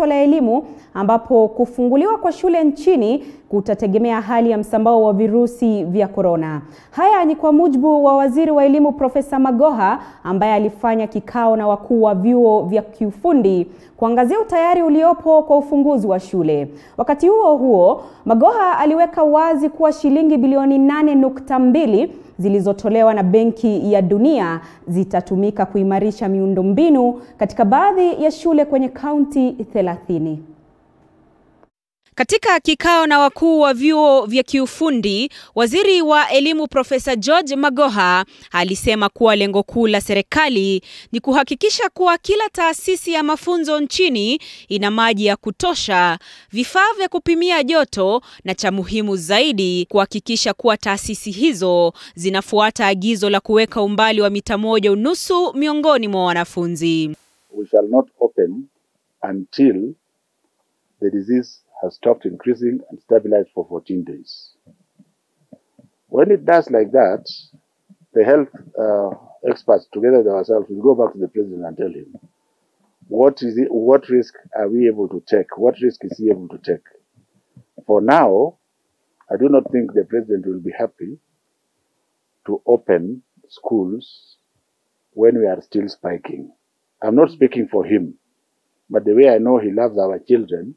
masuala ya elimu, ambapo kufunguliwa kwa shule nchini kutategemea hali ya msambao wa virusi vya korona. Haya ni kwa mujibu wa Waziri wa Elimu Profesa Magoha, ambaye alifanya kikao na wakuu wa vyuo vya kiufundi kuangazia utayari uliopo kwa ufunguzi wa shule. Wakati huo huo, Magoha aliweka wazi kuwa shilingi bilioni 8.2 zilizotolewa na Benki ya Dunia zitatumika kuimarisha miundombinu katika baadhi ya shule kwenye kaunti 30. Katika kikao na wakuu wa vyuo vya kiufundi, Waziri wa Elimu Profesa George Magoha alisema kuwa lengo kuu la serikali ni kuhakikisha kuwa kila taasisi ya mafunzo nchini ina maji ya kutosha, vifaa vya kupimia joto na cha muhimu zaidi kuhakikisha kuwa taasisi hizo zinafuata agizo la kuweka umbali wa mita 1.5 miongoni mwa wanafunzi. We shall not open until the disease has stopped increasing and stabilized for 14 days. When it does like that, the health experts together with ourselves will go back to the president and tell him, what risk are we able to take? What risk is he able to take? For now, I do not think the president will be happy to open schools when we are still spiking. I'm not speaking for him, but the way I know he loves our children,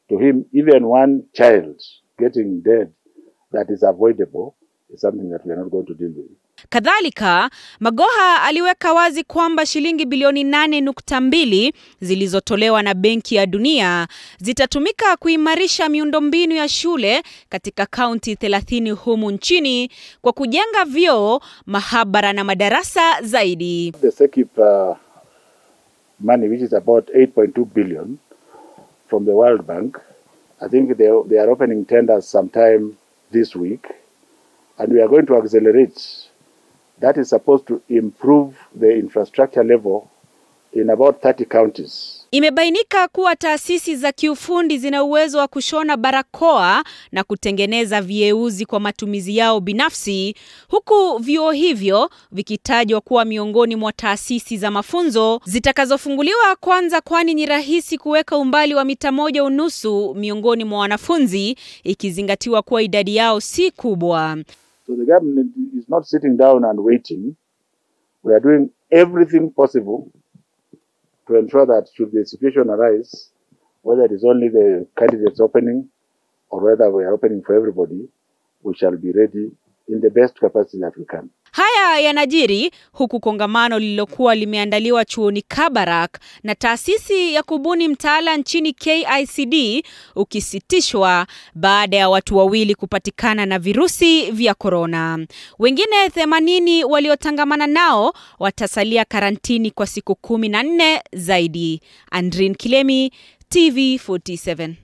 to him, even one child getting dead that is avoidable is something that we are not going to deal with. Kadhalika, Magoha aliweka wazi kwamba shilingi bilioni 8.2 zilizotolewa na Benki ya Dunia zitatumika kuimarisha miundombinu ya shule katika kaunti 30 humu nchini kwa kujenga vyoo, mahabara na madarasa zaidi. The SECIP money, which is about 8.2 billion from the World Bank, I think they are opening tenders sometime this week, and we are going to accelerate. That is supposed to improve the infrastructure level in about 30 counties. Imebainika kuwa taasisi za kiufundi zina uwezo wa kushona barakoa na kutengeneza vieuzi kwa matumizi yao binafsi, huku vyuo hivyo vikitajwa kuwa miongoni mwa taasisi za mafunzo zitakazofunguliwa kwanza, kwani ni rahisi kuweka umbali wa mita 1.5 miongoni mwa wanafunzi ikizingatiwa kuwa idadi yao si kubwa. So the government is not sitting down and waiting. We are doing everything possible to ensure that should the situation arise, whether it is only the candidates opening or whether we are opening for everybody, we shall be ready in the best capacity that we can. Haya yanajiri huku kongamano lililokuwa limeandaliwa chuoni Kabarak na taasisi ya kubuni mtaala nchini KICD ukisitishwa baada ya watu wawili kupatikana na virusi vya korona. Wengine 80 waliotangamana nao watasalia karantini kwa siku 14 zaidi. Andrin Kilemi, TV 47.